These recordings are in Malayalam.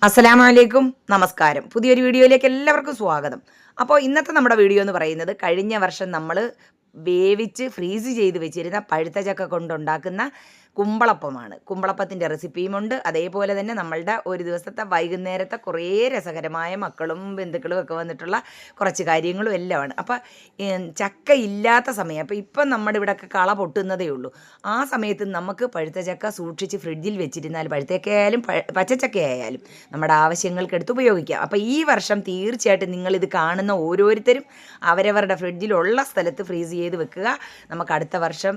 അസ്സലാമലൈക്കും, നമസ്കാരം. പുതിയൊരു വീഡിയോയിലേക്ക് എല്ലാവർക്കും സ്വാഗതം. അപ്പോൾ ഇന്നത്തെ നമ്മുടെ വീഡിയോ എന്ന് പറയുന്നത് കഴിഞ്ഞ വർഷം നമ്മൾ വേവിച്ച് ഫ്രീസ് ചെയ്ത് വെച്ചിരുന്ന പഴുത്ത ചക്ക കൊണ്ടുണ്ടാക്കുന്ന കുമ്പളപ്പമാണ്. കുമ്പളപ്പത്തിൻ്റെ റെസിപ്പിയുമുണ്ട്. അതേപോലെ തന്നെ നമ്മളുടെ ഒരു ദിവസത്തെ വൈകുന്നേരത്തെ കുറേ രസകരമായ മക്കളും ബന്ധുക്കളും ഒക്കെ വന്നിട്ടുള്ള കുറച്ച് കാര്യങ്ങളും എല്ലാമാണ്. അപ്പോൾ ചക്ക ഇല്ലാത്ത സമയം, അപ്പോൾ ഇപ്പം നമ്മുടെ ഇവിടെയൊക്കെ കള പൊട്ടുന്നതേ ഉള്ളൂ. ആ സമയത്ത് നമുക്ക് പഴുത്ത ചക്ക സൂക്ഷിച്ച് ഫ്രിഡ്ജിൽ വെച്ചിരുന്നാൽ പഴുത്തക്കയായാലും പച്ചച്ചക്കയായാലും നമ്മുടെ ആവശ്യങ്ങൾക്കെടുത്ത് ഉപയോഗിക്കാം. അപ്പോൾ ഈ വർഷം തീർച്ചയായിട്ടും നിങ്ങളിത് കാണുന്ന ഓരോരുത്തരും അവരവരുടെ ഫ്രിഡ്ജിലുള്ള സ്ഥലത്ത് ഫ്രീസ് ചെയ്ത് വെക്കുക. നമുക്ക് അടുത്ത വർഷം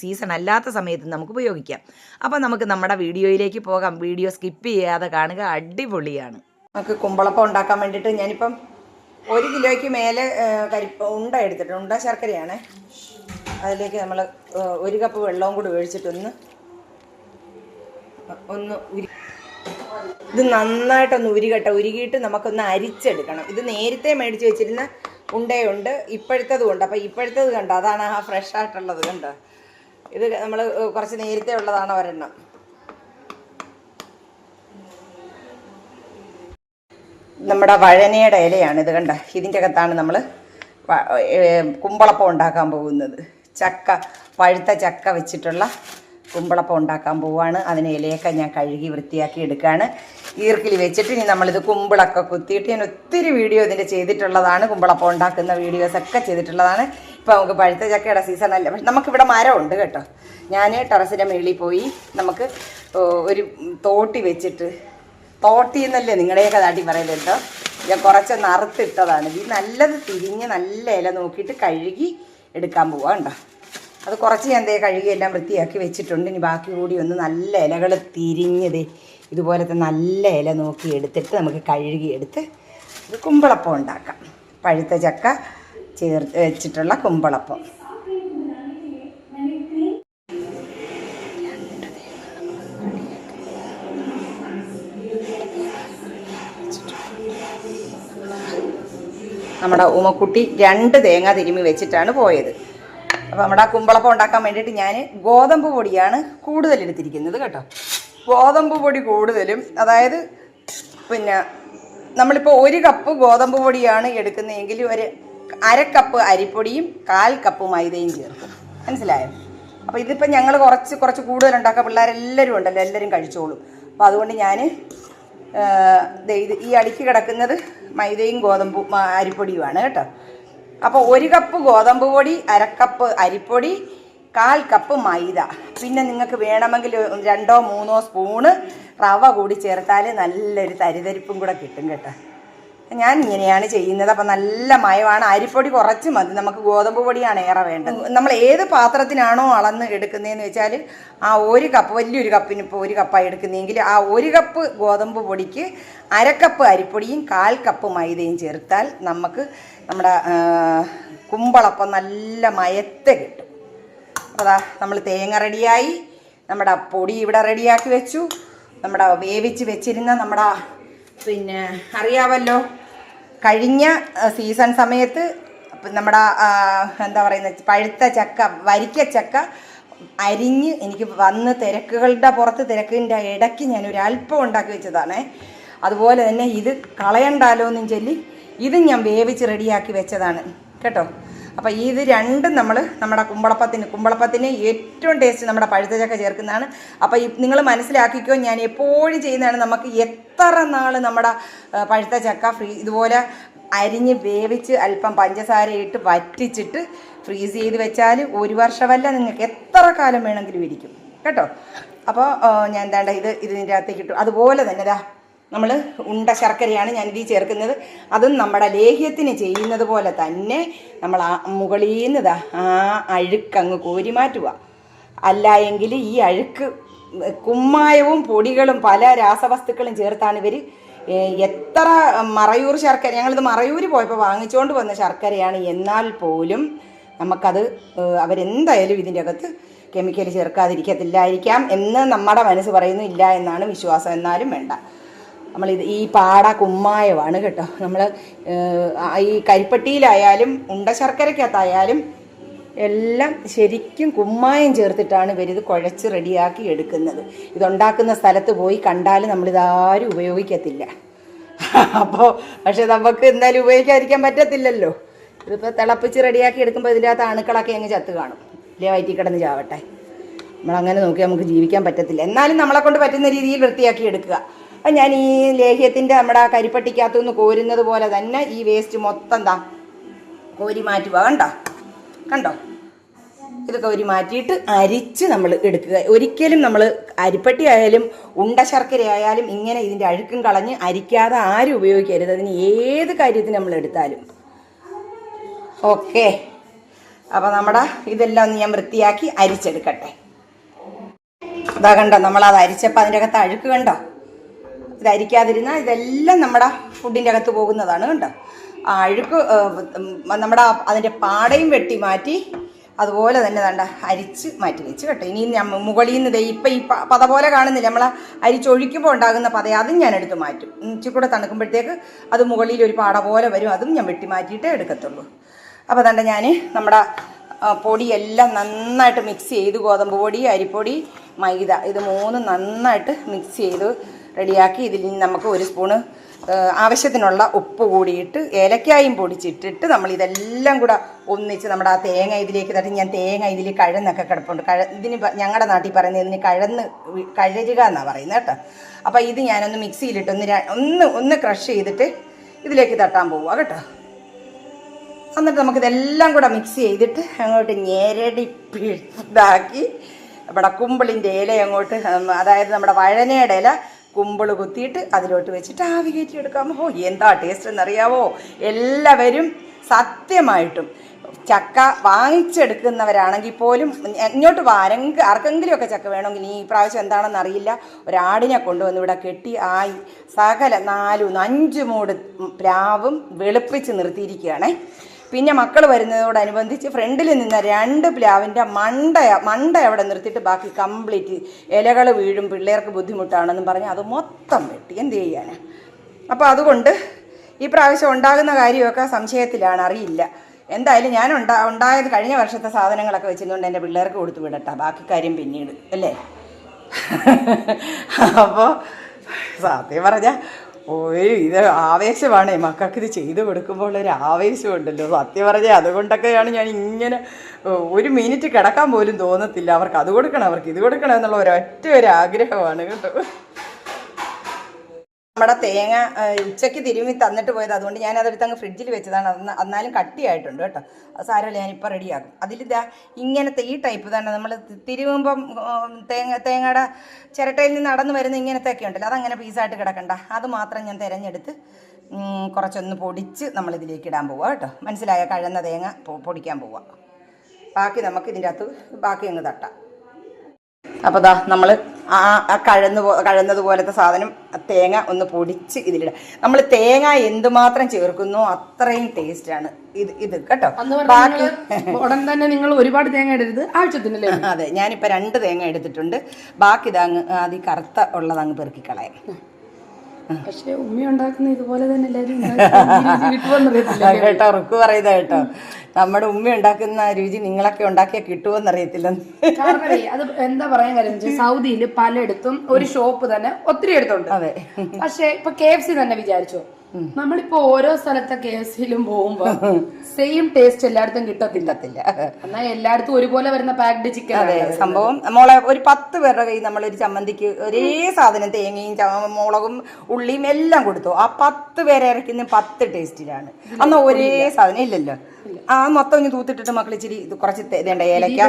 സീസൺ അല്ലാത്ത സമയത്ത് നമുക്ക് ഉപയോഗിക്കാം. അപ്പോൾ നമുക്ക് നമ്മുടെ വീഡിയോയിലേക്ക് പോകാം. വീഡിയോ സ്കിപ്പ് ചെയ്യാതെ കാണുക, അടിപൊളിയാണ്. നമുക്ക് കുമ്പളപ്പം ഉണ്ടാക്കാൻ വേണ്ടിയിട്ട് ഞാനിപ്പം 1 കിലോയ്ക്ക് മേലെ ഉണ്ട എടുത്തിട്ടുണ്ട്. ഉണ്ട ശർക്കരയാണ്. അതിലേക്ക് നമ്മൾ 1 കപ്പ് വെള്ളവും കൂടി ഒഴിച്ചിട്ടൊന്ന് ഇത് നന്നായിട്ടൊന്ന് ഉരുകിയിട്ട് നമുക്കൊന്ന് അരിച്ചെടുക്കണം. ഇത് നേരത്തെ മേടിച്ച് വെച്ചിരുന്ന ഉണ്ടയുണ്ട്, ഇപ്പോഴത്തതും ഉണ്ട്. അപ്പോൾ ഇപ്പോഴത്തത് കണ്ടോ, അതാണ് ആ ഫ്രഷ് ആയിട്ടുള്ളത് കണ്ടോ. ഇത് നമ്മൾ കുറച്ച് നേരത്തെ ഉള്ളതാണ് ഒരെണ്ണം. നമ്മുടെ വഴനയുടെ ഇലയാണ് ഇത് കണ്ട. ഇതിൻ്റെ അകത്താണ് നമ്മൾ കുമ്പളപ്പം ഉണ്ടാക്കാൻ പോകുന്നത്. പഴുത്ത ചക്ക വെച്ചിട്ടുള്ള കുമ്പളപ്പം ഉണ്ടാക്കാൻ പോവുകയാണ്. അതിന് ഇലയൊക്കെ ഞാൻ കഴുകി വൃത്തിയാക്കി എടുക്കുകയാണ്. ഈർക്കിൽ വെച്ചിട്ട് ഇനി നമ്മളിത് കുമ്പിളൊക്കെ കുത്തിയിട്ട് ഞാൻ ഒത്തിരി വീഡിയോ ഇതിൻ്റെ ചെയ്തിട്ടുള്ളതാണ്. കുമ്പളപ്പം ഉണ്ടാക്കുന്ന വീഡിയോസൊക്കെ ചെയ്തിട്ടുള്ളതാണ്. ഇപ്പോൾ നമുക്ക് പഴുത്ത ചക്കയുടെ സീസൺ അല്ല, പക്ഷെ നമുക്കിവിടെ മരമുണ്ട് കേട്ടോ. ഞാൻ ടെറസിൻ്റെ മുകളിൽ പോയി നമുക്ക് ഒരു തോട്ടി വെച്ചിട്ട്, തോട്ടി എന്നല്ലേ നിങ്ങളുടെയൊക്കെ നാട്ടിൽ പറയുന്നത് കേട്ടോ, ഞാൻ കുറച്ചൊന്ന് അറുത്തിട്ടതാണ്. ഇത് നല്ലത് തിരിഞ്ഞ് നല്ല ഇല നോക്കിയിട്ട് കഴുകി എടുക്കാൻ പോവാം കേട്ടോ. അത് കുറച്ച് ഞാൻ കഴുകി എല്ലാം വൃത്തിയാക്കി വെച്ചിട്ടുണ്ട്. ഇനി ബാക്കി കൂടി ഒന്ന് നല്ല ഇലകൾ തിരിഞ്ഞത് ഇതുപോലത്തെ നല്ല ഇല നോക്കി എടുത്തിട്ട് നമുക്ക് കഴുകിയെടുത്ത് ഇത് കുമ്പളപ്പം ഉണ്ടാക്കാം. പഴുത്ത ചക്ക ചേർത്ത് വെച്ചിട്ടുള്ള കുമ്പളപ്പം. നമ്മുടെ ഉമ്മക്കുട്ടി 2 തേങ്ങ തിരുമ്മി വെച്ചിട്ടാണ് പോയത്. അപ്പോൾ നമ്മുടെ കുമ്പളപ്പം ഉണ്ടാക്കാൻ വേണ്ടിയിട്ട് ഞാൻ ഗോതമ്പ് പൊടിയാണ് കൂടുതൽ എടുത്തിരിക്കുന്നത് കേട്ടോ. ഗോതമ്പ് പൊടി കൂടുതലും, അതായത് പിന്നെ നമ്മളിപ്പോൾ 1 കപ്പ് ഗോതമ്പ് പൊടിയാണ് എടുക്കുന്നതെങ്കിൽ ഒരു 1/2 കപ്പ് അരിപ്പൊടിയും 1/4 കപ്പ് മൈദയും ചേർക്കും. മനസ്സിലായോ? അപ്പോൾ ഇതിപ്പോൾ ഞങ്ങൾ കുറച്ച് കൂടുതൽ ഉണ്ടാക്കുക. പിള്ളേരെല്ലാവരും ഉണ്ടല്ലോ, എല്ലാവരും കഴിച്ചോളും. അപ്പോൾ അതുകൊണ്ട് ഞാൻ ഇത് ഈ അടുക്കി കിടക്കുന്നത് മൈദയും അരിപ്പൊടിയുമാണ് കേട്ടോ. അപ്പോൾ 1 കപ്പ് ഗോതമ്പ് പൊടി, 1/2 കപ്പ് അരിപ്പൊടി, 1/4 കപ്പ് മൈദ. പിന്നെ നിങ്ങൾക്ക് വേണമെങ്കിൽ 2 or 3 സ്പൂണ് റവ കൂടി ചേർത്താൽ നല്ലൊരു തരിതരിപ്പും കൂടെ കിട്ടും കേട്ടോ. ഞാൻ ഇങ്ങനെയാണ് ചെയ്യുന്നത്. അപ്പോൾ നല്ല മയമാണ്. അരിപ്പൊടി കുറച്ച് മതി, നമുക്ക് ഗോതമ്പ് പൊടിയാണ് ഏറെ വേണ്ടത്. നമ്മൾ ഏത് പാത്രത്തിനാണോ അളന്ന് എടുക്കുന്നതെന്ന് വെച്ചാൽ ആ 1 കപ്പ്, വലിയൊരു കപ്പിന് ഇപ്പോൾ 1 കപ്പായി എടുക്കുന്നതെങ്കിൽ ആ 1 കപ്പ് ഗോതമ്പ് പൊടിക്ക് 1/2 കപ്പ് അരിപ്പൊടിയും 1/4 കപ്പ് മൈദയും ചേർത്താൽ നമുക്ക് നമ്മുടെ കുമ്പളപ്പം നല്ല മയത്തെ കിട്ടും. അതാ നമ്മൾ തേങ്ങ റെഡിയായി, നമ്മുടെ പൊടി ഇവിടെ റെഡിയാക്കി വെച്ചു. നമ്മുടെ വേവിച്ച് വെച്ചിരുന്ന നമ്മുടെ പിന്നെ അറിയാമല്ലോ, കഴിഞ്ഞ സീസൺ സമയത്ത് നമ്മുടെ എന്താ പറയുന്നത്, പഴുത്ത ചക്ക, വരിക്കച്ചക്ക അരിഞ്ഞ് എനിക്ക് വന്ന് തിരക്കിൻ്റെ ഇടയ്ക്ക് ഞാനൊരു അല്പം ഉണ്ടാക്കി വെച്ചതാണ്. അതുപോലെ തന്നെ ഇത് കളയണ്ടാലോ എന്നും ചൊല്ലി ഇതും ഞാൻ വേവിച്ച് റെഡിയാക്കി വെച്ചതാണ് കേട്ടോ. അപ്പോൾ ഇത് രണ്ടും നമ്മുടെ കുമ്പളപ്പത്തിന് ഏറ്റവും ടേസ്റ്റ് നമ്മുടെ പഴുത്ത ചക്ക ചേർക്കുന്നതാണ്. അപ്പോൾ നിങ്ങൾ മനസ്സിലാക്കിക്കോ, ഞാൻ എപ്പോഴും ചെയ്യുന്നതാണ്. നമുക്ക് എത്ര നാൾ നമ്മുടെ പഴുത്ത ചക്ക ഇതുപോലെ അരിഞ്ഞ് വേവിച്ച് അല്പം പഞ്ചസാര ഇട്ട് വറ്റിച്ചിട്ട് ഫ്രീസ് ചെയ്ത് വെച്ചാൽ 1 വർഷമല്ല, നിങ്ങൾക്ക് എത്ര കാലം വേണമെങ്കിലും ഇരിക്കും കേട്ടോ. അപ്പോൾ ഞാൻ എന്താണ്ട് ഇതിൻ്റെ അകത്തേക്ക് ഇട്ടു. അതുപോലെ തന്നെ നമ്മൾ ഉണ്ട ശർക്കരയാണ് ഞാനിതിൽ ചേർക്കുന്നത്. അതും നമ്മുടെ ലേഹ്യത്തിന് ചെയ്യുന്നത് പോലെ തന്നെ നമ്മൾ മുകളിൽ നിന്ന് ആ അഴുക്കങ്ങ് കോരി മാറ്റുക. അല്ല എങ്കിൽ ഈ അഴുക്ക് കുമ്മായവും പൊടികളും പല രാസവസ്തുക്കളും ചേർത്താണ് ഇവർ. എത്ര മറയൂർ ശർക്കര, ഞങ്ങളിത് മറയൂർ പോയപ്പോൾ വാങ്ങിച്ചുകൊണ്ട് വന്ന ശർക്കരയാണ്, എന്നാൽ പോലും നമുക്കത് അവരെന്തായാലും ഇതിൻ്റെ അകത്ത് കെമിക്കൽ ചേർക്കാതിരിക്കത്തില്ലായിരിക്കാം എന്ന് നമ്മുടെ മനസ്സ് പറയുന്നു. ഇല്ല എന്നാണ് വിശ്വാസം. എന്നാലും വേണ്ട, ഈ പാട കുമ്മായമാണ് കേട്ടോ. നമ്മൾ ഈ കരിപ്പട്ടിയിലായാലും ഉണ്ട ശർക്കരക്കകത്തായാലും എല്ലാം ശരിക്കും കുമ്മായം ചേർത്തിട്ടാണ് ഇവരിത് കുഴച്ച് റെഡിയാക്കി എടുക്കുന്നത്. ഇതുണ്ടാക്കുന്ന സ്ഥലത്ത് പോയി കണ്ടാൽ നമ്മളിതാരും ഉപയോഗിക്കത്തില്ല. അപ്പോൾ പക്ഷെ നമുക്ക് എന്തായാലും ഉപയോഗിക്കാതിരിക്കാൻ പറ്റത്തില്ലല്ലോ. ഇതിപ്പോൾ തിളപ്പിച്ച് റെഡിയാക്കി എടുക്കുമ്പോൾ ഇതിൻ്റെ അകത്ത് അണുക്കളൊക്കെ അങ്ങ് ചത്ത് കാണും. ഇല്ലേ വയറ്റിൽ കിടന്ന് ചാവട്ടെ. നമ്മളങ്ങനെ നോക്കി നമുക്ക് ജീവിക്കാൻ പറ്റത്തില്ല. എന്നാലും നമ്മളെ കൊണ്ട് പറ്റുന്ന രീതിയിൽ വൃത്തിയാക്കി എടുക്കുക. അപ്പം ഞാൻ ഈ ലേഹ്യത്തിൻ്റെ നമ്മുടെ കരിപ്പട്ടിക്കകത്തുനിന്ന് കോരുന്നത് പോലെ തന്നെ ഈ വേസ്റ്റ് മൊത്തം കോരി മാറ്റുക. കണ്ടോ ഇതൊക്കെ കോരി മാറ്റിയിട്ട് അരിച്ച് നമ്മൾ എടുക്കുക. ഒരിക്കലും നമ്മൾ അരിപ്പട്ടി ആയാലും ഉണ്ട ശർക്കര ആയാലും ഇങ്ങനെ ഇതിൻ്റെ അഴുക്കും കളഞ്ഞ് അരിക്കാതെ ആരും ഉപയോഗിക്കരുത്. അതിന് ഏത് കാര്യത്തിന് നമ്മൾ എടുത്താലും. ഓക്കെ, അപ്പോൾ നമ്മുടെ ഇതെല്ലാം ഒന്ന് ഞാൻ വൃത്തിയാക്കി അരിച്ചെടുക്കട്ടെ. ഇതാ കണ്ടോ, നമ്മളത് അരിച്ചപ്പോൾ അതിൻ്റെ അകത്ത് അഴുക്ക് കണ്ടോ. ഇത് അരിക്കാതിരുന്നാൽ ഇതെല്ലാം നമ്മുടെ ഫുഡിൻ്റെ അകത്ത് പോകുന്നതാണ്. കണ്ടോ ആ അഴുക്ക് നമ്മുടെ അതിൻ്റെ പാടയും വെട്ടി മാറ്റി അതുപോലെ തന്നെ ദണ്ട അരിച്ച് മാറ്റി വെച്ച് കേട്ടോ. ഇനി മുകളിൽ നിന്ന് ഇപ്പം ഈ പത പോലെ കാണുന്നില്ല, നമ്മൾ അരിച്ചൊഴിക്കുമ്പോൾ ഉണ്ടാകുന്ന പത അതും ഞാൻ എടുത്ത് മാറ്റും. ഇച്ചിരി കൂടെ തണുക്കുമ്പോഴത്തേക്ക് അത് മുകളിൽ ഒരു പാട പോലെ വരും. അതും ഞാൻ വെട്ടി മാറ്റിയിട്ടേ എടുക്കത്തുള്ളൂ. അപ്പോൾ ദണ്ട ഞാൻ നമ്മുടെ പൊടിയെല്ലാം നന്നായിട്ട് മിക്സ് ചെയ്ത് ഗോതമ്പ് പൊടി, അരിപ്പൊടി, മൈദ ഇത് മൂന്നും നന്നായിട്ട് മിക്സ് ചെയ്ത് റെഡിയാക്കി ഇതിൽ നമുക്ക് ഒരു സ്പൂണ് ആവശ്യത്തിനുള്ള ഉപ്പ് കൂടിയിട്ട് ഏലക്കായും പൊടിച്ചിട്ടിട്ട് നമ്മളിതെല്ലാം കൂടെ ഒന്നിച്ച് നമ്മുടെ ആ തേങ്ങ ഇതിലേക്ക് തട്ടി. ഞാൻ തേങ്ങ ഇതിൽ കഴന്നൊക്കെ കിടപ്പുണ്ട്. ഇതിന് ഞങ്ങളുടെ നാട്ടിൽ പറയുന്നത് ഇതിന് കഴരുക എന്നാണ് പറയുന്നത് കേട്ടോ. അപ്പോൾ ഇത് ഞാനൊന്ന് മിക്സിയിലിട്ട് ഒന്ന് ക്രഷ് ചെയ്തിട്ട് ഇതിലേക്ക് തട്ടാൻ പോവുക കേട്ടോ. എന്നിട്ട് നമുക്കിതെല്ലാം കൂടെ മിക്സ് ചെയ്തിട്ട് അങ്ങോട്ട് ഞെരടി ഇതാക്കി നമ്മുടെ കുമ്പിളിൻ്റെ ഇല അങ്ങോട്ട്, അതായത് നമ്മുടെ വഴനയുടെ ഇല കുമ്പിള് കുത്തിയിട്ട് അതിലോട്ട് വെച്ചിട്ട് ആവി കയറ്റി എടുക്കാമോ. എന്താ ടേസ്റ്റ് എന്നറിയാവോ? എല്ലാവരും സത്യമായിട്ടും ചക്ക വാങ്ങിച്ചെടുക്കുന്നവരാണെങ്കിൽ പോലും ഇങ്ങോട്ട് ആർക്കെങ്കിലുമൊക്കെ ചക്ക വേണമെങ്കിൽ ഈ പ്രാവശ്യം എന്താണെന്ന് അറിയില്ല, ഒരാടിനെ കൊണ്ടുവന്ന് ഇവിടെ കെട്ടി സകല 4-5 മൂട് പ്ലാവും വെളുപ്പിച്ച് നിർത്തിയിരിക്കുകയാണേ. പിന്നെ മക്കൾ വരുന്നതോടനുബന്ധിച്ച് ഫ്രണ്ടിൽ നിന്ന് 2 പ്ലാവിൻ്റെ മണ്ട അവിടെ നിർത്തിയിട്ട് ബാക്കി കംപ്ലീറ്റ് ഇലകൾ വീഴും, പിള്ളേർക്ക് ബുദ്ധിമുട്ടാണെന്നും പറഞ്ഞ് അത് മൊത്തം വെട്ടി. എന്ത് ചെയ്യാനാണ്? അപ്പോൾ അതുകൊണ്ട് ഈ പ്രാവശ്യം ഉണ്ടാകുന്ന കാര്യമൊക്കെ സംശയത്തിലാണ്, അറിയില്ല. എന്തായാലും ഞാൻ ഉണ്ടായത് കഴിഞ്ഞ വർഷത്തെ സാധനങ്ങളൊക്കെ വെച്ചിരുന്നുകൊണ്ട് എൻ്റെ പിള്ളേർക്ക് കൊടുത്തു വിടട്ടാ, ബാക്കി കാര്യം പിന്നീട് അല്ലേ. അപ്പോൾ സത്യം പറഞ്ഞാൽ ഇത് ആവേശമാണ് മക്കൾക്ക്. ഇത് ചെയ്തു കൊടുക്കുമ്പോൾ ഒരു ആവേശമുണ്ടല്ലോ സത്യം പറഞ്ഞാൽ. അതുകൊണ്ടൊക്കെയാണ് ഞാൻ ഇങ്ങനെ 1 മിനിറ്റ് കിടക്കാൻ പോലും തോന്നത്തില്ല. അവർക്ക് അത് കൊടുക്കണം, അവർക്ക് ഇത് കൊടുക്കണം എന്നുള്ള ഒരു ആഗ്രഹമാണ് കേട്ടോ. നമ്മുടെ തേങ്ങ ഉച്ചയ്ക്ക് തിരുമ്മി തന്നിട്ട് പോയത്, അതുകൊണ്ട് ഞാനതെടുത്ത് അങ്ങ് ഫ്രിഡ്ജിൽ വെച്ചതാണ്. എന്നാലും കട്ടിയായിട്ടുണ്ട് കേട്ടോ. അത് സാരമില്ല, ഞാനിപ്പോൾ റെഡിയാക്കും. അതിലിതാ ഇങ്ങനത്തെ ഈ ടൈപ്പ് തന്നെ നമ്മൾ തിരുവുമ്പം തേങ്ങയുടെ ചിരട്ടയിൽ നിന്ന് നടന്നു വരുന്ന ഇങ്ങനത്തെയൊക്കെ ഉണ്ടല്ലോ, അതങ്ങനെ പീസായിട്ട് കിടക്കണ്ട. അത് മാത്രം ഞാൻ തിരഞ്ഞെടുത്ത് കുറച്ചൊന്ന് പൊടിച്ച് നമ്മളിതിലേക്ക് ഇടാൻ പോവുക കേട്ടോ. മനസ്സിലായ? കഴന്ന തേങ്ങ പൊടിക്കാൻ പോവുക. ബാക്കി നമുക്ക് ഇതിൻ്റെ അകത്ത് ബാക്കി അങ്ങ് തട്ടാം. അപ്പോൾ ദാ നമ്മൾ കഴന്നതുപോലത്തെ സാധനം തേങ്ങ ഒന്ന് പൊടിച്ച് ഇതിലിടാം. നമ്മൾ തേങ്ങ എന്തുമാത്രം ചേർക്കുന്നോ അത്രയും ടേസ്റ്റാണ് ഇത് കേട്ടോ. ബാക്കി ഉടൻ തന്നെ നിങ്ങൾ ഒരുപാട് തേങ്ങ ഇടരുത്, ആവശ്യത്തിനല്ലേ. അതെ, ഞാനിപ്പോൾ 2 തേങ്ങ എടുത്തിട്ടുണ്ട്. ബാക്കി ഇതങ്ങ് ആദ്യം കറുത്ത ഉള്ളതങ്ങ് പെറുക്കി കളയാം. പക്ഷെ ഉമ്മ ഉണ്ടാക്കുന്ന ഇതുപോലെ തന്നെ കേട്ടോ, റുക്ക് പറയുന്നത് കേട്ടോ. നമ്മുടെ ഉമ്മ ഉണ്ടാക്കുന്ന രുചി നിങ്ങളൊക്കെ ഉണ്ടാക്കിയാൽ കിട്ടുമോന്നറിയത്തില്ല. കാരണം അത് എന്താ പറയാൻ കാര്യം, സൗദിയിൽ പലയിടത്തും ഒരു ഷോപ്പ് തന്നെ ഒത്തിരി എടുത്തുണ്ട്. അതെ, പക്ഷെ ഇപ്പൊ KFC തന്നെ വിചാരിച്ചോ, നമ്മളിപ്പോ ഓരോ സ്ഥലത്തെ KFCയിലും പോകുമ്പോ സെയിം ടേസ്റ്റ് എല്ലായിടത്തും കിട്ടത്തില്ല. എന്നാൽ എല്ലായിടത്തും ഒരുപോലെ വരുന്ന പാക്ഡ് ചിക്കൻ. അതെ, സംഭവം മോളെ ഒരു 10 പേരുടെ കയ്യിൽ നമ്മളൊരു ചമ്മന്തിക്ക് ഒരേ സാധനം തേങ്ങയും മുളകും ഉള്ളിയും എല്ലാം കൊടുത്തു. ആ 10 പേരെ ഇറക്കുന്ന 10 ടേസ്റ്റിലാണ്. അന്ന് ഒരേ സാധനം ഇല്ലല്ലോ. ആ മൊത്തം ഇനി തൂത്തിട്ടിട്ട് മക്കൾ ഇച്ചിരി കുറച്ച് ഇതേണ്ട ഏലക്ക,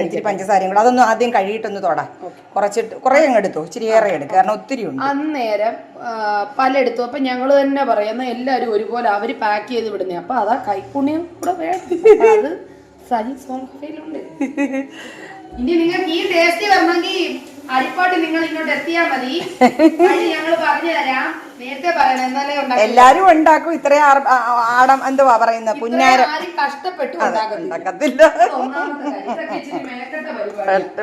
ഇച്ചിരി പഞ്ചസാരയും കൂടെ അതൊന്നും ആദ്യം കഴുകിയിട്ടൊന്ന് തൊടാം. കുറേ അങ്ങ് എടുത്തു, ഇച്ചിരി ഏറെ എടുക്കും, കാരണം ഒത്തിരി ഉണ്ട്. അന്നേരം പലയിടത്തും അപ്പൊ ഞങ്ങള് തന്നെ പറയുന്ന എല്ലാരും ഒരുപോലെ അവര് പാക്ക് ചെയ്ത് വിടുന്നേ. അപ്പൊ അതാ കൈപ്പുണ്യം കൂടെ വേണം. അത് സജി സോങ്ഫയിലുണ്ട്. ഇനി നിങ്ങൾക്ക് ഈ ടേസ്റ്റ് വരണമെങ്കിൽ അരിപ്പാട്ട് നിങ്ങൾ ഇങ്ങോട്ട് എത്തിയാൽ മതി, ഞങ്ങൾ പറഞ്ഞു തരാം. നേരത്തെ പറയണം, എന്നാലേ എല്ലാരും ഉണ്ടാക്കും. ഇത്രയും ആടം എന്തുവാ പറയുന്ന പുന്നാരം കഷ്ടപ്പെട്ടു ഉണ്ടാക്കത്തില്ല.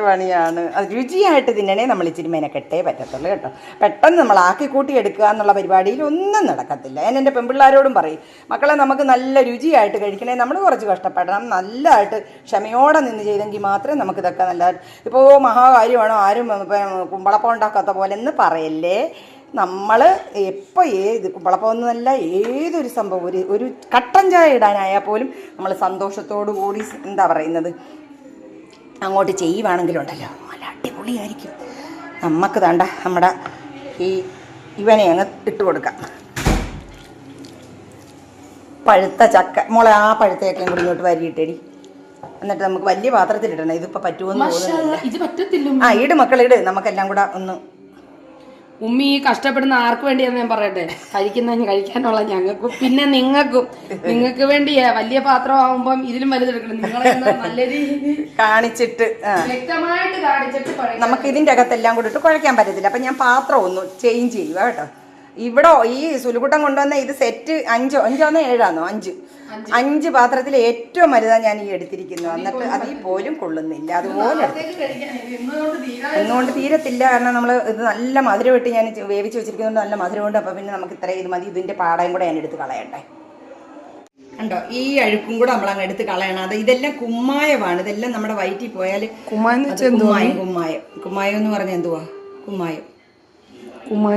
പണിയാണ്. അത് രുചിയായിട്ട് തിന്നണേ നമ്മൾ ഇച്ചിരി മെനക്കെട്ടേ പറ്റത്തുള്ളൂ കേട്ടോ. പെട്ടെന്ന് നമ്മൾ ആക്കി കൂട്ടി എടുക്കുക എന്നുള്ള പരിപാടിയിൽ ഒന്നും നടക്കത്തില്ല. ഞാൻ എൻ്റെ പെൺപിള്ളാരോടും പറയും, മക്കളെ നമുക്ക് നല്ല രുചിയായിട്ട് കഴിക്കണേ, നമ്മൾ കുറച്ച് കഷ്ടപ്പെടണം, നല്ലതായിട്ട് ക്ഷമയോടെ നിന്ന് ചെയ്തെങ്കിൽ മാത്രമേ നമുക്കിതൊക്കെ നല്ല. ഇപ്പോൾ മഹാകാര്യമാണോ ആരും കുമ്പളപ്പം ഉണ്ടാക്കാത്ത പോലെ എന്ന് പറയല്ലേ. നമ്മൾ എപ്പോൾ ഏത് കുമ്പളപ്പമൊന്നുമല്ല, ഏതൊരു സംഭവം ഒരു കട്ടൻ ചായ ഇടാനായാൽ പോലും നമ്മൾ സന്തോഷത്തോടു കൂടി എന്താ പറയുന്നത് അങ്ങോട്ട് ചെയ്യുവാണെങ്കിലുണ്ടല്ലോ നല്ല അടിപൊളിയായിരിക്കും. നമുക്ക് വേണ്ട നമ്മുടെ ഇവനെ അങ്ങ് ഇട്ട് കൊടുക്കാം. പഴുത്ത ചക്ക മോളെ, ആ പഴുത്തയൊക്കെ കൂടി ഇങ്ങോട്ട് വരിയിട്ടേടി. എന്നിട്ട് നമുക്ക് വലിയ പാത്രത്തിലിടണം. ഇതിപ്പോൾ പറ്റുമെന്ന് തോന്നുന്നില്ല. ഇട് മക്കളിട്, നമുക്കെല്ലാം കൂടെ ഒന്ന്. ഉമ്മി കഷ്ടപ്പെടുന്ന ആർക്ക് വേണ്ടിയാന്ന് ഞാൻ പറയട്ടെ, കഴിക്കാനുള്ള ഞങ്ങൾക്കും പിന്നെ നിങ്ങൾക്ക് വേണ്ടിയാ. വലിയ പാത്രം ആവുമ്പം ഇതിലും വലുതെടുക്കണം. നിങ്ങളെ നല്ല രീതിയിൽ കാണിച്ചിട്ട് വ്യക്തമായിട്ട് കാണിച്ചിട്ട് നമുക്ക് ഇതിൻ്റെ അകത്തെല്ലാം കൂടി ഇട്ട് കുഴയ്ക്കാൻ പറ്റത്തില്ല. അപ്പം ഞാൻ പാത്രം ഒന്ന് ചേഞ്ച് ചെയ്യുക കേട്ടോ. ഇവിടെ ഈ സുലുകുട്ടം കൊണ്ടുവന്ന ഇത് സെറ്റ് 5 7 5 പാത്രത്തിൽ ഏറ്റവും വലുതാണ് ഞാൻ ഈ എടുത്തിരിക്കുന്നത്. എന്നിട്ട് അതിൽ പോലും കൊള്ളുന്നില്ല. അതുപോലെ ഒന്നുകൊണ്ട് തീരത്തില്ല. കാരണം നമ്മൾ ഇത് നല്ല മധുരം ഇട്ട് ഞാൻ വേവിച്ച് വെച്ചിരിക്കുന്നത് നല്ല മധുരമുണ്ട്. അപ്പോൾ പിന്നെ നമുക്ക് ഇത്രയും ഇത് മതി. ഇതിൻ്റെ പാടയും കൂടെ ഞാൻ എടുത്ത് കളയട്ടെ. കണ്ടോ, ഈ അഴുക്കും കൂടെ നമ്മൾ അങ്ങ് എടുത്ത് കളയണം. അത് ഇതെല്ലാം കുമ്മായമാണ്. ഇതെല്ലാം നമ്മുടെ വയറ്റിൽ പോയാൽ കുമ്മായം എന്ന് പറഞ്ഞാൽ എന്തുവാ കുമ്മായം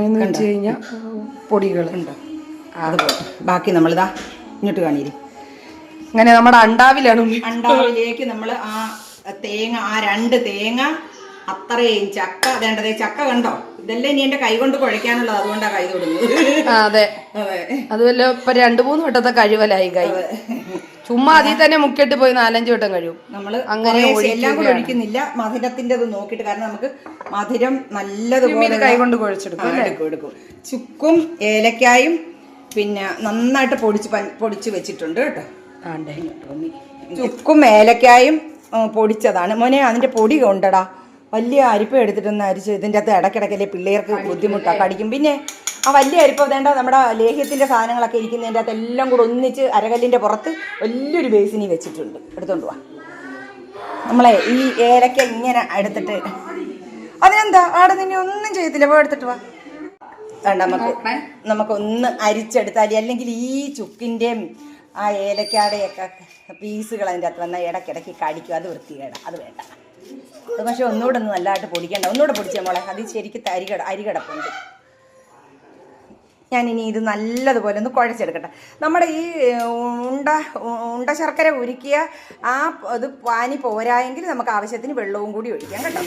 എന്ന് വെച്ച് കഴിഞ്ഞാൽ പൊടികൾ ഉണ്ടോ. അതുപോലെ ബാക്കി നമ്മളിതാ ഇങ്ങോട്ട് കാണിയിരി. അങ്ങനെ നമ്മുടെ അണ്ടാവിലേക്ക് നമ്മൾ ആ തേങ്ങ, ആ 2 തേങ്ങ, അത്രയും ചക്ക. വേണ്ടതേ ചക്ക കണ്ടോ, ഇതെല്ലാം ഇനി എന്റെ കൈ കൊണ്ട് കുഴയ്ക്കാനുള്ളത്. അതുകൊണ്ടാണ് കൈ തൊടുന്നത്. അതെ അതുമല്ല, ഇപ്പൊ 2-3 വട്ടത്തെ കഴിവലായി കൈ. ചുമ്മാ അതിൽ തന്നെ മുക്കിട്ട് പോയി 4-5 വട്ടം കഴിയും. നമ്മള് അങ്ങനെ എല്ലാം കൂടെ ഒഴിക്കുന്നില്ല, മധുരത്തിന്റെ നോക്കിയിട്ട്. കാരണം നമുക്ക് മധുരം നല്ലതുപോലെ കൈ കൊണ്ട് കുഴച്ചെടുക്കും. ചുക്കും ഏലക്കായും പിന്നെ നന്നായിട്ട് പൊടിച്ച് വെച്ചിട്ടുണ്ട് കേട്ടോ. ചുക്കും ഏലക്കായും പൊടിച്ചതാണ് മോനെ. അതിന്റെ പൊടി കൊണ്ടടാ വലിയ അരിപ്പ എടുത്തിട്ടൊന്ന് അരിച്ച് ഇതിൻ്റെ അകത്ത് ഇടയ്ക്കിടയ്ക്കല്ലേ പിള്ളേർക്ക് ബുദ്ധിമുട്ടാണ്, കടിക്കും. പിന്നെ ആ വലിയ അരിപ്പ വേണ്ട നമ്മുടെ ലേഹ്യത്തിൻ്റെ സാധനങ്ങളൊക്കെ ഇരിക്കുന്നതിൻ്റെ അകത്ത് എല്ലാം കൂടെ ഒന്നിച്ച് അരകല്ലിൻ്റെ പുറത്ത് വലിയൊരു ബേസിനി വെച്ചിട്ടുണ്ട്. എടുത്തോണ്ട് പോവാ. നമ്മളെ ഈ ഏലക്ക ഇങ്ങനെ എടുത്തിട്ട് അതിനെന്താ ആടെ നിന്നെ ഒന്നും ചെയ്യത്തില്ല, പോയി എടുത്തിട്ട് വാ. നമുക്കൊന്ന് അരിച്ചെടുത്താൽ, അല്ലെങ്കിൽ ഈ ചുക്കിൻ്റെയും ആ ഏലക്കാടെയൊക്കെ പീസുകൾ അതിൻ്റെ അകത്ത് വന്നാൽ ഇടയ്ക്കിടയ്ക്ക് കടിക്കും. അത് വൃത്തികേടാ, അത് വേണ്ട. അത് പക്ഷെ ഒന്നുകൂടെ ഒന്ന് നല്ലതായിട്ട് പൊടിക്കണ്ട. ഒന്നുകൂടെ പൊടിച്ച മോളെ, അത് ശരിക്കും അരികിടപ്പുണ്ട്. ഞാനിനി ഇത് നല്ലതുപോലെ ഒന്ന് കുഴച്ചെടുക്കട്ടെ. നമ്മുടെ ഈ ഉണ്ട ശർക്കര ഉരുക്കിയ ആ ഇത് പാനി പോരായെങ്കിൽ നമുക്ക് ആവശ്യത്തിന് വെള്ളവും കൂടി ഒഴിക്കാം കേട്ടോ.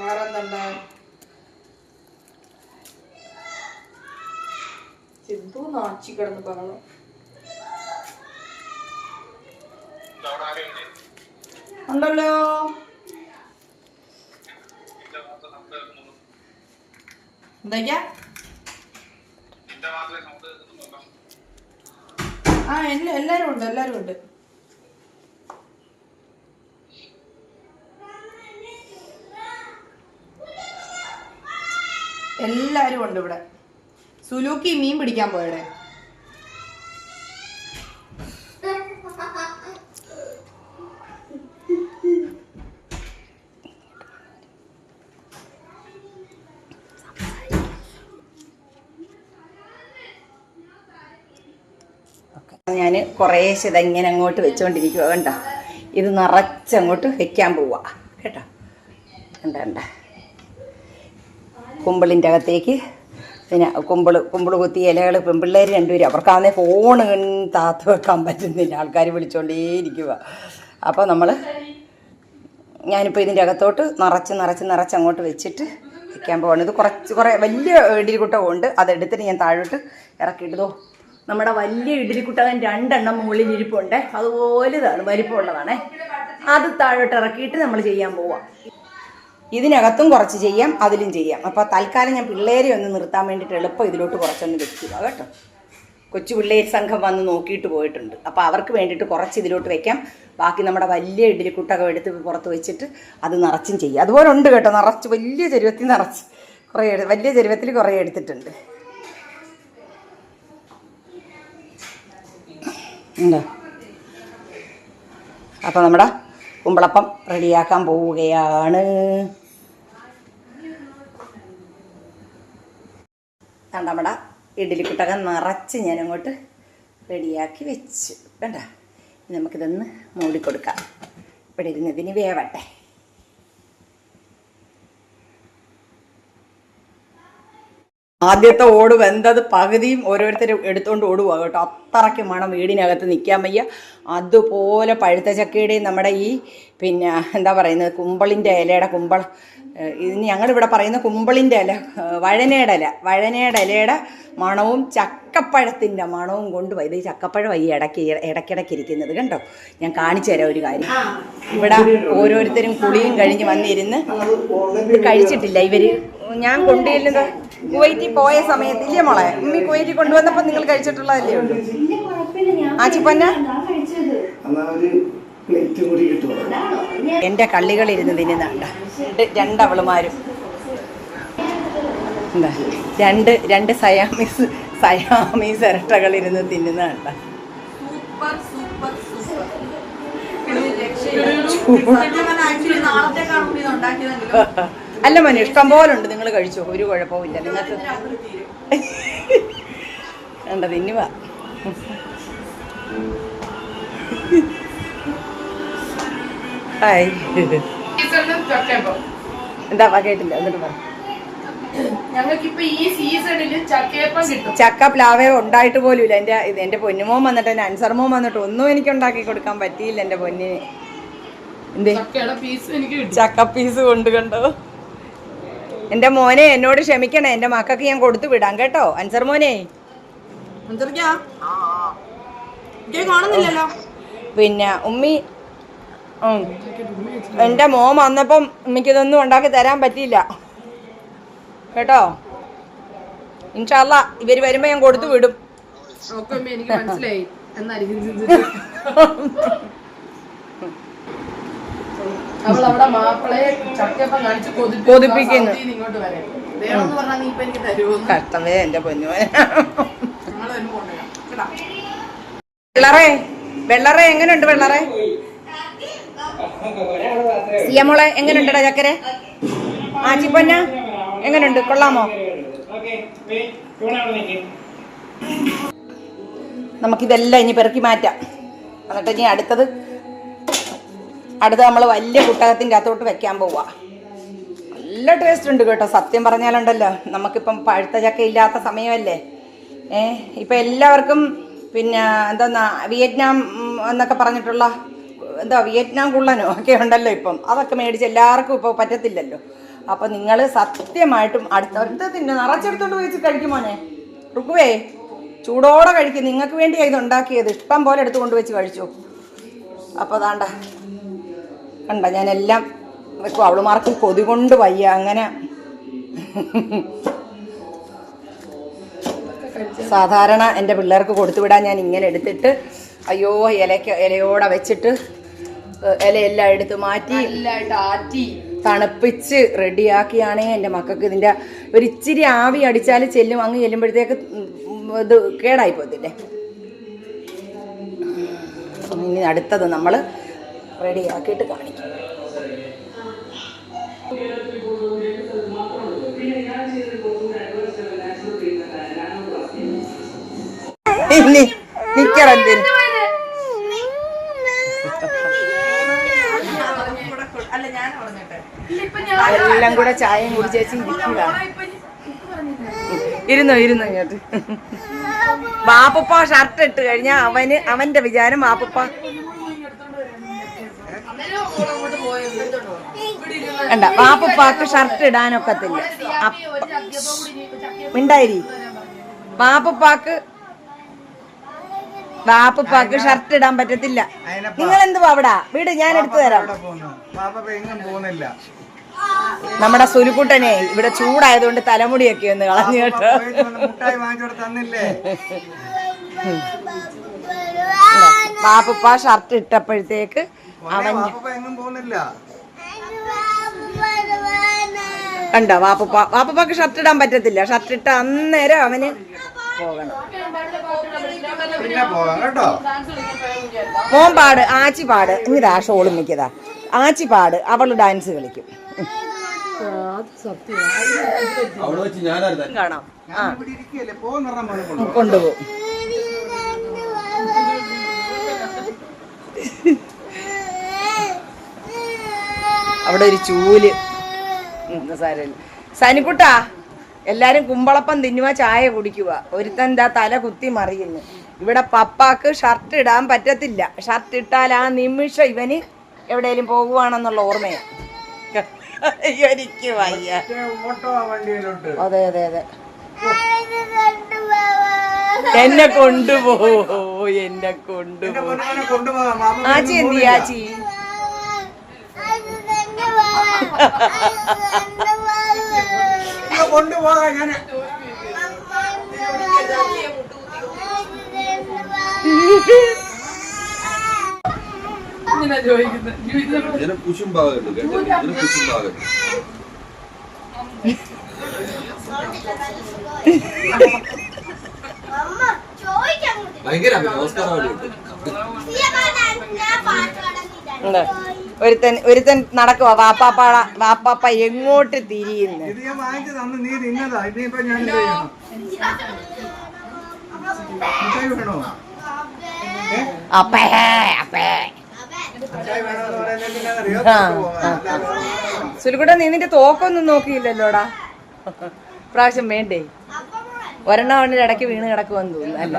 വേറെന്തുണ്ട്? സിദ്ധു നാച്ചി കിടന്ന് പറഞ്ഞു. ഉണ്ടല്ലോ. എന്താ എല്ലാരും ഉണ്ട്. എല്ലാരും ഉണ്ട് ഇവിടെ. സുലൂക്കി മീൻ പിടിക്കാൻ പോയടെ. ഞാൻ കുറേശ്ശെ ഇതെങ്ങനെ അങ്ങോട്ട് വെച്ചുകൊണ്ടിരിക്കുക കേട്ടോ. ഇത് നിറച്ചങ്ങോട്ട് വെക്കാൻ പോവാ കേട്ടോ. കണ്ട കുമ്പിളിൻ്റെ അകത്തേക്ക് പിന്നെ കുമ്പിള് കുത്തി ഇലകൾ. പെൺപിള്ളേർ 2 പേരും അവർക്കാണെങ്കിൽ ഫോണ് താത്ത് വെക്കാൻ പറ്റുന്നില്ല, ആൾക്കാർ വിളിച്ചുകൊണ്ടേയിരിക്കുക. അപ്പോൾ ഞാനിപ്പോൾ ഇതിൻ്റെ അകത്തോട്ട് നിറച്ച് അങ്ങോട്ട് വെച്ചിട്ട് വെക്കാൻ പോവാണ്. ഇത് കുറേ വലിയ ഇഡ്ഡലിക്കുട്ടമുണ്ട്, അതെടുത്തിട്ട് ഞാൻ താഴോട്ട് ഇറക്കിയിട്ടതോ. നമ്മുടെ വലിയ ഇഡ്ഡലിക്കുട്ടകൻ 2 എണ്ണം മുകളിൽ ഇരിപ്പുണ്ട്. അതുപോലെ ഇതാണ്, വലിപ്പമുള്ളതാണേ. അത് താഴോട്ട് ഇറക്കിയിട്ട് നമ്മൾ ചെയ്യാൻ പോവാം. ഇതിനകത്തും കുറച്ച് ചെയ്യാം, അതിലും ചെയ്യാം. അപ്പോൾ തൽക്കാലം ഞാൻ പിള്ളേരെ ഒന്ന് നിർത്താൻ വേണ്ടിയിട്ട് എളുപ്പം ഇതിലോട്ട് കുറച്ചൊന്ന് വെക്കുക കേട്ടോ. കൊച്ചു പിള്ളേർ സംഘം വന്ന് നോക്കിയിട്ട് പോയിട്ടുണ്ട്. അപ്പോൾ അവർക്ക് വേണ്ടിയിട്ട് കുറച്ച് ഇതിലോട്ട് വെക്കാം. ബാക്കി നമ്മുടെ വലിയ ഇഡ്ഡലിക്കുട്ടകം എടുത്ത് പുറത്ത് വെച്ചിട്ട് അത് നിറച്ചും ചെയ്യും. അതുപോലെ ഉണ്ട് കേട്ടോ, നിറച്ച് വലിയ ചരുവത്തിൽ നിറച്ച് വലിയ ചരുവത്തിൽ കുറേ എടുത്തിട്ടുണ്ട്. ഉണ്ടോ? അപ്പോൾ നമ്മുടെ കുമ്പളപ്പം റെഡിയാക്കാൻ പോവുകയാണ്. നമ്മുടെ ഇഡ്ഡലിക്കുട്ടകം നിറച്ച് ഞാനങ്ങോട്ട് റെഡിയാക്കി വെച്ചു. വേണ്ട, നമുക്കിതൊന്ന് മൂടിക്കൊടുക്കാം. ഇവിടെ ഇരുന്നതിന് വേവട്ടെ. ആദ്യത്തെ ഓട് വെന്തത് പകുതിയും ഓരോരുത്തരും എടുത്തുകൊണ്ട് ഓടുക കേട്ടോ. അത്രയ്ക്ക് മണം വീടിനകത്ത് നിൽക്കാൻ വയ്യ. അതുപോലെ പഴുത്ത ചക്കയുടെയും നമ്മുടെ ഈ പിന്നെ എന്താ പറയുന്നത് കുമ്പളിൻ്റെ ഇലയുടെ ഇതിന് ഞങ്ങളിവിടെ പറയുന്ന കുമ്പളിൻ്റെ ഇല, വഴനയുടെ ഇലയുടെ മണവും ചക്കപ്പഴത്തിൻ്റെ മണവും കൊണ്ടുപോയി. ഇത് ചക്കപ്പഴം ഈ ഇടയ്ക്കിടയ്ക്ക് ഇരിക്കുന്നത് കണ്ടോ. ഞാൻ കാണിച്ചു തരാം ഒരു കാര്യം. ഇവിടെ ഓരോരുത്തരും കുളിയും കഴിഞ്ഞ് വന്നിരുന്ന് ഇത് കഴിച്ചിട്ടില്ല ഇവർ. ഞാൻ കൊണ്ടുചെല്ലുന്നത് കുവൈറ്റിൽ പോയ സമയത്ത് ഇല്ലേ മോളെ, ഉമ്മി കുവൈറ്റിൽ കൊണ്ടുവന്നപ്പോൾ നിങ്ങൾ കഴിച്ചിട്ടുള്ളതല്ലേ ഉള്ളൂ. ആച്ചിപ്പന്ന എൻ്റെ കള്ളികളിരുന്ന് തിന്നുന്നുണ്ട. രണ്ടവളുമാരും എന്താ രണ്ട് സയാമീസ് ഇരട്ടകളിരുന്ന് തിന്നുന്നുണ്ട. അല്ല മോനെ, ഇഷ്ടം പോലെ ഉണ്ട്, നിങ്ങൾ കഴിച്ചോ, ഒരു കുഴപ്പമില്ല. നിങ്ങൾക്ക് വേണ്ട തിന്നുക. എന്താ കേട്ടില്ല, എന്നിട്ട് പറ. ചക്ക പ്ലാവേ ഉണ്ടായിട്ട് പോലും ഇല്ല. എൻ്റെ പൊന്നുമോൻ വന്നിട്ട് എൻ്റെ അൻസർമോൻ വന്നിട്ട് ഒന്നും എനിക്ക് ഉണ്ടാക്കി കൊടുക്കാൻ പറ്റിയില്ല എൻ്റെ പൊന്നിന്. എന്തേ ചക്ക പീസ് കൊണ്ട് കണ്ടോ. എൻ്റെ മോനെ എന്നോട് ക്ഷമിക്കണേ, എൻ്റെ മക്കൾക്ക് ഞാൻ കൊടുത്തു വിടാം കേട്ടോ. അൻസർ മോനെ പിന്നെ ഉമ്മി എൻ്റെ മോൻ വന്നപ്പം ഉമ്മിക്കിതൊന്നും ഉണ്ടാക്കി തരാൻ പറ്റിയില്ല കേട്ടോ. ഇൻഷാ അല്ലാ ഇവര് വരുമ്പോ ഞാൻ കൊടുത്തു വിടും. എനിക്ക് മനസ്സിലായി. അവൾ അവിടെ മാപ്പിളയെ ചക്കയപ്പം കാണിച്ച് കൊതിപ്പിക്കുന്നു. ഇങ്ങോട്ട് വരാം. കഷ്ടമേ എൻ്റെ പൊന്നുമോനെ. വെള്ളറേ എങ്ങനെയുണ്ട്? വെള്ളറേ സിയമോളെ എങ്ങനെയുണ്ടടാ ചക്കരെ? ആച്ചിപ്പൊന്ന എങ്ങനെയുണ്ട്? കൊള്ളാമോ? നമുക്കിതെല്ലാം ഇനി പെറുക്കി മാറ്റാം. എന്നിട്ട് ഇനി അടുത്തത് നമ്മൾ വലിയ കുട്ടകത്തിൻ്റെ അകത്തോട്ട് വെക്കാൻ പോവാ. നല്ല ടേസ്റ്റ് ഉണ്ട് കേട്ടോ. സത്യം പറഞ്ഞാലുണ്ടല്ലോ, നമുക്കിപ്പം പഴുത്ത ചക്ക ഇല്ലാത്ത സമയമല്ലേ. ഇപ്പം എല്ലാവർക്കും പിന്നെ എന്താ വിയറ്റ്നാം എന്നൊക്കെ പറഞ്ഞിട്ടുള്ള വിയറ്റ്നാം കുള്ളനോ ഒക്കെ ഉണ്ടല്ലോ ഇപ്പം. അതൊക്കെ മേടിച്ച് എല്ലാവർക്കും ഇപ്പോൾ പറ്റത്തില്ലല്ലോ. അപ്പം നിങ്ങൾ സത്യമായിട്ടും അടുത്തടുത്ത് നിറച്ചെടുത്തോണ്ട് വെച്ച് കഴിക്കും മോനെ. റുക്കുവേ ചൂടോടെ കഴിക്കും. നിങ്ങൾക്ക് വേണ്ടിയാണ് ഇത് ഉണ്ടാക്കിയത്. ഇഷ്ടം പോലെ എടുത്ത് കൊണ്ടുവച്ച് കഴിച്ചു. അപ്പോൾ അതാണ്ട കണ്ട ഞാനെല്ലാം വെക്കും. അവളുമാർക്ക് കൊതി കൊണ്ട് വയ്യ. അങ്ങനെ സാധാരണ എൻ്റെ പിള്ളേർക്ക് കൊടുത്തുവിടാൻ ഞാൻ ഇങ്ങനെ എടുത്തിട്ട് അയ്യോ ഇലയോടെ വെച്ചിട്ട് ഇലയെല്ലാം എടുത്ത് മാറ്റി ആറ്റി തണുപ്പിച്ച് റെഡിയാക്കിയാണേ എൻ്റെ മക്കൾക്ക് ഇതിൻ്റെ ഒരു ഇച്ചിരി ആവി അടിച്ചാൽ അങ്ങ് ചെല്ലുമ്പോഴത്തേക്ക് ഇത് കേടായി പോകത്തില്ലേ. ഇനി അടുത്തത് നമ്മൾ റെഡിയാക്കിയിട്ട് കാണിക്കും. നിക്കറെന്തിന് എല്ലാം കൂടെ ചായയും കുടിച്ചേച്ച് ഇരിക്കുക. ഇരുന്നോ ഇങ്ങോട്ട്. വാപ്പുപ്പ ഷർട്ട് ഇട്ട് കഴിഞ്ഞാ അവന്റെ വിചാരം വാപ്പുപ്പ കണ്ട. വാപ്പുപ്പാക്ക് ഷർട്ട് ഇടാനൊക്കത്തില്ല. മിണ്ടായിരി. വാപ്പുപ്പാക്ക് ഷർട്ട് ഇടാൻ പറ്റത്തില്ല. നിങ്ങൾ എന്തുവാ അവിടെ വീട്? ഞാൻ എടുത്തു തരാം. നമ്മുടെ സുരുക്കുട്ടനെ ഇവിടെ ചൂടായതുകൊണ്ട് തലമുടിയൊക്കെ ഒന്ന് കളഞ്ഞു കേട്ടോ. വാപ്പ ഷർട്ട് ഇട്ടപ്പോഴത്തേക്ക് അവൻ കണ്ടോ വാപ്പക്ക് ഷർട്ട് ഇടാൻ പറ്റത്തില്ല. ഷർട്ട് ഇട്ട അന്നേരം അവന് പോകണം. മോൻ പാട്, ആച്ചി പാട്. ഇതാ ഷോളും മിക്കതാ. ആച്ചി പാട്, അവള് ഡാൻസ് കളിക്കും. കാണാം. കൊണ്ടുപോകും. അവിടെ ഒരു ചൂല്. സനിക്കുട്ടാ, എല്ലാരും കുമ്പളപ്പം തിന്നുക, ചായ കുടിക്കുക. ഒരുത്തൻ്റെ തല കുത്തി മറിയുന്നു. ഇവിടെ പപ്പാക്ക് ഷർട്ട് ഇടാൻ പറ്റത്തില്ല. ഷർട്ട് ഇട്ടാൽ ആ നിമിഷം ഇവന് എവിടെയെങ്കിലും പോകുവാണെന്നുള്ള ഓർമ്മയാണ്. എനിക്ക് വയ്യ. അതെ അതെ അതെ. എന്നെ കൊണ്ടുപോകോ, എന്നെ കൊണ്ടുപോ. ആച്ചി എന്ത് ചെയ്യ? ആച്ചി കൊണ്ടുപോകാൻ ഞാൻ ഒരുത്തൻ നടക്കുവാ. വാപ്പാപ്പ എങ്ങോട്ട് തിരിയുന്നു? അപ്പേ അപ്പേ സുലുകൂടെ നീ നിന്റെ തോക്കൊന്നും നോക്കിയില്ലല്ലോടാ. പ്രാവശ്യം വേണ്ടേ? ഒരെണ്ണം അവന്റെ ഇടയ്ക്ക് വീണ് കിടക്കുമെന്ന് തോന്നുന്നു. അല്ല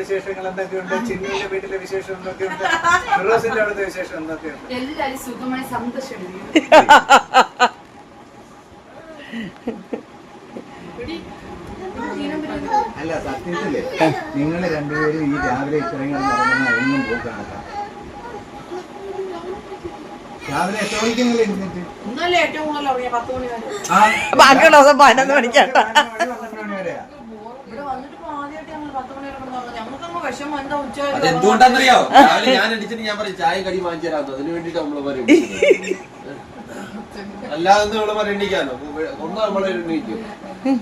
വിശേഷങ്ങൾ എന്തൊക്കെയുണ്ട്? ചിന്നുവിന്റെ വീട്ടിലെ വിശേഷം എന്തൊക്കെയുണ്ട്? ഫിറോസിന്റെ അവിടുത്തെ വിശേഷം എന്തൊക്കെയുണ്ട്? എല്ലാരും സുഖമായി സന്തോഷം. അല്ല, സത്യത്തില് നിങ്ങൾ രണ്ടുപേരും ഈ രാവിലെ ഇത്രയും നടന്ന ഒന്നും പോക്കാണ്. രാവിലെ എത്ര മണിക്ക് നിങ്ങൾ എഴുന്നേറ്റ്? ബാക്കിയുള്ള ദിവസം 11 മണിക്കാട്ടോ. എന്തുകൊണ്ടാന്നറിയാവോ? രാവിലെ ഞാൻ അടിച്ചിട്ട് ഞാൻ പറയും ചായ കടി വാങ്ങിച്ചു തരാമെന്ന്. അതിന് വേണ്ടിട്ട് നമ്മള് പറയും. അല്ലാതെ നമ്മള് പറയണ്ടിക്കാനോ? ഒന്ന് നമ്മള് എണ്ണിക്കും.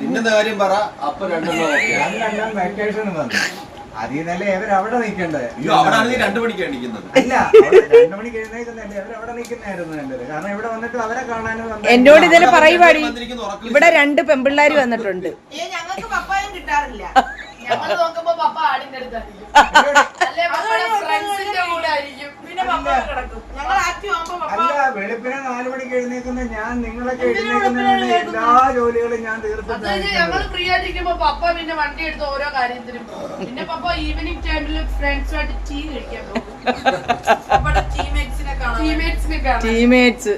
നിന്റെ കാര്യം പറ. അപ്പൊ രണ്ടെണ്ണം വെക്കേഷൻ വന്നു. അതിന്നല്ലേ ഇവർ അവിടെ നിൽക്കണ്ടേ? അവിടെ 2 മണിക്ക് എണ്ണിക്കുന്നത്. ഇല്ല, 2 മണിക്ക് എഴുന്നേക്കുന്നല്ലേ ഇവർ അവിടെ നിൽക്കുന്നതായിരുന്നു നല്ലത്. കാരണം ഇവിടെ വന്നിട്ട് അവരെ കാണാനും എന്നോട് ഇതില് പറയുവാടി. ഇവിടെ 2 പെമ്പിള്ളാര് വന്നിട്ടുണ്ട്. ഞങ്ങൾക്ക് പപ്പായും കിട്ടാറില്ല. ഞങ്ങൾ നോക്കുമ്പോ പപ്പ ആടിന്റെ അടുത്തായിരിക്കും. അല്ല, വെളുപ്പിനെ 4 മണിക്ക് എഴുന്നേക്കുന്ന ഞാൻ നിങ്ങളൊക്കെ എഴുന്നേക്കുന്ന എല്ലാ ജോലികളും ഞാൻ തീർത്തിട്ട് ഞങ്ങൾ ഫ്രീ ആയിട്ടിരിക്കുമ്പോ പപ്പ പിന്നെ വണ്ടി എടുത്ത് ഓരോ കാര്യത്തിനും പിന്നെ പപ്പ ഈവനിങ് ടൈമില് ഫ്രണ്ട്സുമായിട്ട് ടീ കഴിക്കാൻ പോകും. ടീമേറ്റ്സ്.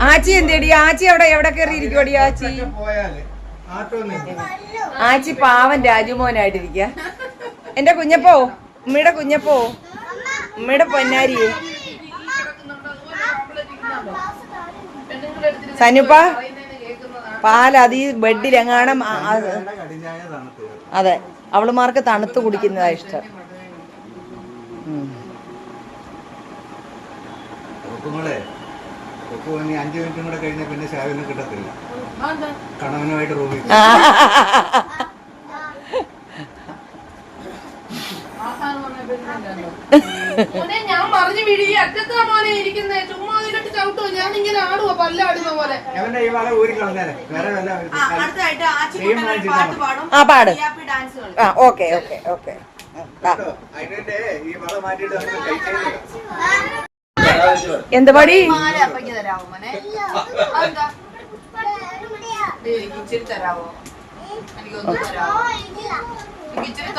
ആച്ചി എന്തേടി? ആച്ചി അവിടെ എവിടെ കയറി ഇരിക്കുവടി? ആച്ചി പോയാല് ആച്ചി പാവൻ രാജുമോനായിട്ടിരിക്ക. എന്റെ കുഞ്ഞപ്പോ, ഉമ്മയുടെ കുഞ്ഞപ്പോ, ഉമ്മയുടെ പൊന്നാരിയെ. സനുപ്പ പാലത് ഈ ബെഡിലെങ്ങാണം. അതെ, അവളുമാർക്ക് തണുത്ത് കുടിക്കുന്നതാ ഇഷ്ടം. ഒപ്പുങ്ങളെ 5 മിനിറ്റും കൂടെ കഴിഞ്ഞാൽ പിന്നെ ചായൊന്നും കിട്ടത്തില്ല. കണവനുമായിട്ട് റൂമിൽ ഞാൻ പറഞ്ഞു വിടി അറ്റത്താ മോനെ ഇരിക്കുന്നേ. ചുമ്മാ അതിലോട്ട് ചവിട്ടോ. ഞാൻ ഇങ്ങനെ ആടുവോ പല്ലാടുന്ന പോലെ. ഈ വള ഊരി കളഞ്ഞാലേ വേറെ വല്ല പാട്. Okay okay okay. അതിന്റെ ഈ വള മാറ്റിയിട്ട് എന്ത് പടി?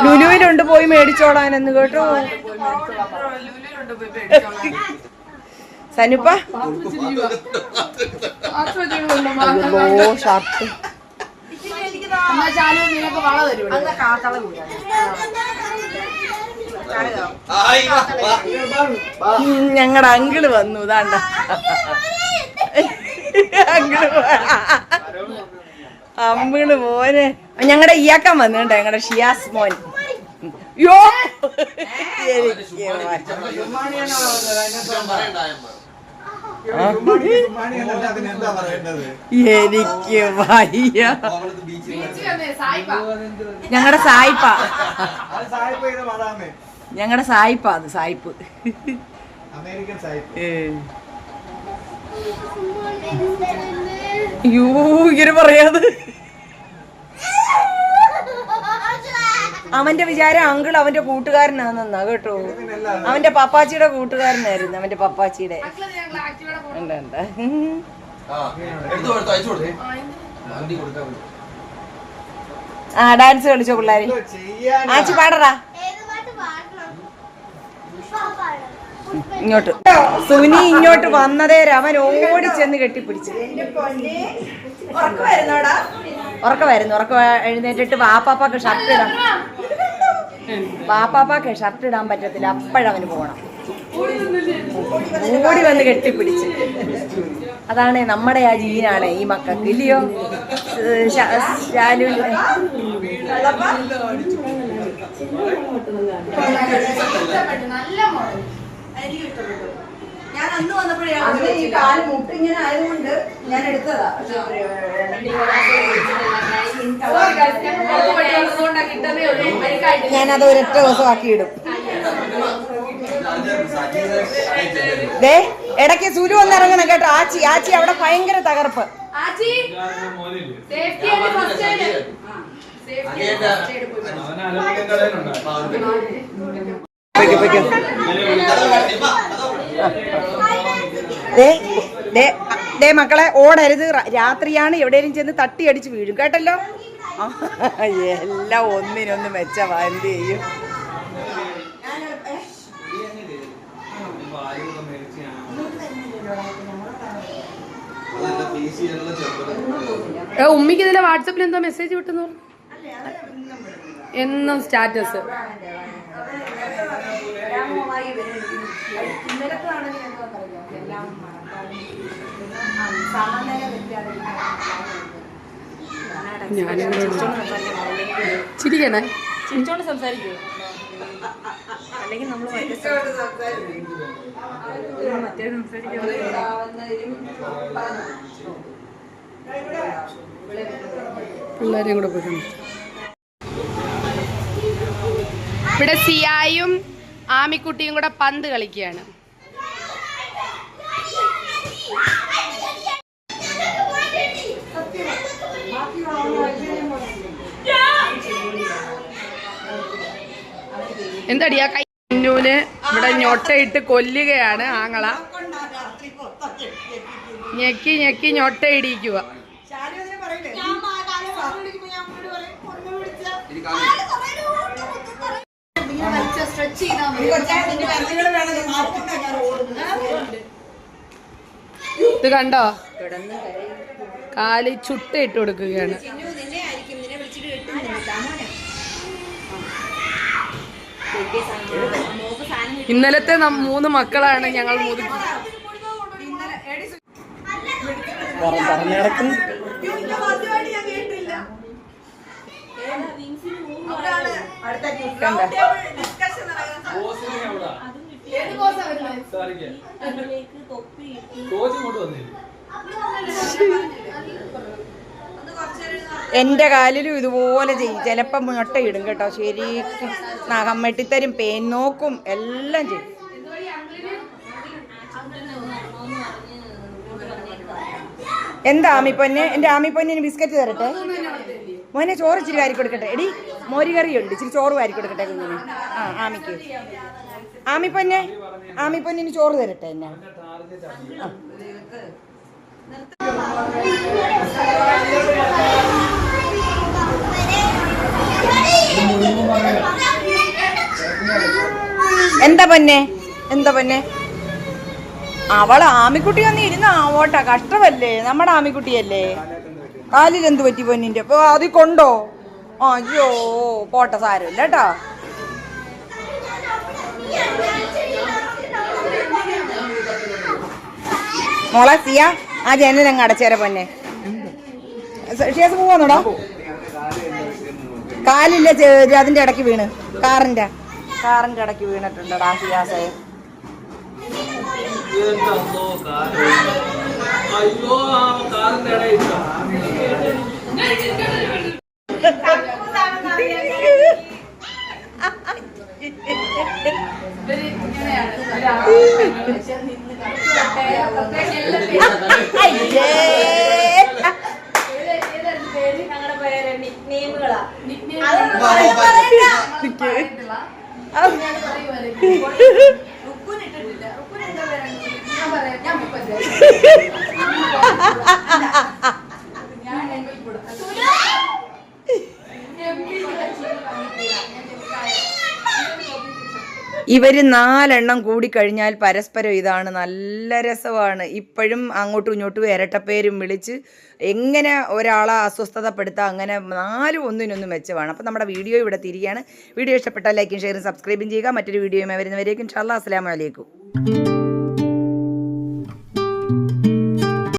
ലുലുവിലുണ്ട്, പോയി മേടിച്ചോളാനെന്ന് കേട്ടോ. സനുപ്പ ഷർട്ട് ഞങ്ങളുടെ അങ്കിള് വന്നു. ഇതാണ്ട അങ്കിള് അമ്പിള് മോനെ ഞങ്ങളുടെ ഇയാക്കാൻ വന്നിട്ടുണ്ടോ ഞങ്ങളുടെ ഷിയാസ് മോൻ. യോ എനിക്ക് വയ്യ. ഞങ്ങളുടെ സായിപ്പ ഞങ്ങളുടെ സായിപ്പ അത് സായിപ്പ് അമേരിക്കൻ സായിപ്പ്. യോ ഇങ്ങനെ പറയാത്. അവന്റെ വിചാരം അങ്കിൾ അവന്റെ കൂട്ടുകാരനാണെന്നാ കേട്ടോ. അവന്റെ പപ്പാച്ചിയുടെ കൂട്ടുകാരനായിരുന്നു. അവന്റെ പപ്പാച്ചിയുടെ ഉണ്ട് ഉണ്ട്. ആ ഡാൻസ് കളിച്ചോ പിള്ളേര്. ആച്ചി പാടറാ ഇങ്ങോട്ട്. സുനി ഇങ്ങോട്ട് വന്നതേ അവൻ ഓടിച്ചെന്ന് കെട്ടിപ്പിടിച്ചു. ഉറക്കം വരുന്നു. എഴുന്നേറ്റിട്ട് വാപ്പാപ്പാക്ക് ഷർട്ട് ഇടാം. വാപ്പാപ്പാക്ക് ഷർട്ട് ഇടാൻ പറ്റത്തില്ല. അപ്പോഴവന് പോണം. ഓടി വന്ന് കെട്ടിപ്പിടിച്ച്. അതാണ് നമ്മുടെ ആ ജീനാണ് ഈ മക്കൾക്ക് ഇല്ലയോ. ശാലു ഞാൻ അന്ന് വന്നപ്പോഴേ ഈ കാല് മുട്ടിങ്ങനെ ആയതുകൊണ്ട് ഞാൻ എടുത്തതാ. ഞാനത് ഒരൊറ്റ ദിവസം ആക്കിയിടും. ദേ ഇടയ്ക്ക് സുരു ഒന്ന് ഇറങ്ങണം കേട്ടോ. ആച്ചി അവിടെ ഭയങ്കര തകർപ്പ്. ദേ മക്കളെ ഓടരുത്. രാത്രിയാണ് എവിടെയും ചെന്ന് തട്ടി അടിച്ച് വീഴും കേട്ടല്ലോ. എല്ലാം ഒന്നിനൊന്ന് മെച്ചവാ. എന്ത് ചെയ്യും. ഉമ്മിക്ക് ഇതിലെ വാട്സപ്പിൽ എന്താ മെസ്സേജ് വിട്ടെന്ന് പറഞ്ഞു. എന്നും സ്റ്റാറ്റസ്. ചിരിക്കണേ. ചിരിച്ചോണ്ട് സംസാരിക്കൂ. അല്ലെങ്കിൽ നമ്മൾ പിള്ളേരെയും കൂടെ പോയിട്ടുണ്ട്. ഇവിടെ സിയായും ആമിക്കുട്ടിയും കൂടെ പന്ത് കളിക്കുകയാണ്. എന്തടിയാ കൈന്നൂന് ഇവിടെ ഞൊട്ടയിട്ട് കൊല്ലുകയാണ് ആങ്ങള. ഞെക്കി ഞെക്കി ഞൊട്ടയിടിക്കുക. ഇത് കണ്ടോ, കാല് ചുട്ടയിട്ട് കൊടുക്കുകയാണ്. ഇന്നലത്തെ 3 മക്കളാണ് ഞങ്ങൾ. എന്റെ കാലിലും ഇതുപോലെ ചെയ്യും. ചിലപ്പം മുട്ടയിടും കേട്ടോ. ശരിക്കും നഖം വെട്ടിത്തരും, പേൻ നോക്കും, എല്ലാം ചെയ്യും. എന്താ ആമിപ്പൊന്നെ? എന്റെ ആമിപ്പൊന്നിന് ബിസ്ക്കറ്റ് തരട്ടെ മോനെ. ചോറ് ഇച്ചിരി വാരി കൊടുക്കട്ടെ. എടി മോരുകറിയുണ്ട്, ഇച്ചിരി ചോറ് വാരി കൊടുക്കട്ടെ കുഞ്ഞിന്. ആ ആമിക്ക്. ആമിപ്പൊന്നിന് ചോറ് തരട്ടെ എന്നെ. എന്താ പൊന്നെ അവള് ആമിക്കുട്ടി വന്ന് ഇരുന്ന ഓട്ടാ. കഷ്ടമല്ലേ, നമ്മുടെ ആമിക്കുട്ടിയല്ലേ. കാലിൽ എന്ത് പറ്റി പൊന്നിന്റെ? അപ്പൊ അതിൽ കൊണ്ടോ? അയ്യോ പോട്ടെ, സാരമില്ല കേട്ടോ. മോളെ സിയ ആ ജനലങ്ങ് അടച്ചേരെ പൊന്നെ. ഷിയാസ് പോവാന്നോടാ? കാലില്ല, അതിന്റെ ഇടയ്ക്ക് വീണ്, കാറിന്റെ ഇടയ്ക്ക് വീണിട്ടുണ്ടടാ ഷിയാസേ. ഇവര് 4 എണ്ണം കൂടിക്കഴിഞ്ഞാൽ പരസ്പരം ഇതാണ്, നല്ല രസമാണ്. ഇപ്പോഴും അങ്ങോട്ടും ഇങ്ങോട്ടും ഇരട്ടപ്പേരും വിളിച്ച് എങ്ങനെ ഒരാളെ അസ്വസ്ഥതപ്പെടുത്താം, അങ്ങനെ 4 ഒന്നിനൊന്നും മെച്ചമാണ്. അപ്പം നമ്മുടെ വീഡിയോ ഇവിടെ തിരികെയാണ്. വീഡിയോ ഇഷ്ടപ്പെട്ടാൽ ലൈക്കും ഷെയറും സബ്സ്ക്രൈബും ചെയ്യുക. മറ്റൊരു വീഡിയോയുമായി വരുന്നവരേക്കും ഇൻഷാ അല്ലാഹ് അസ്സലാമു അലൈക്കും.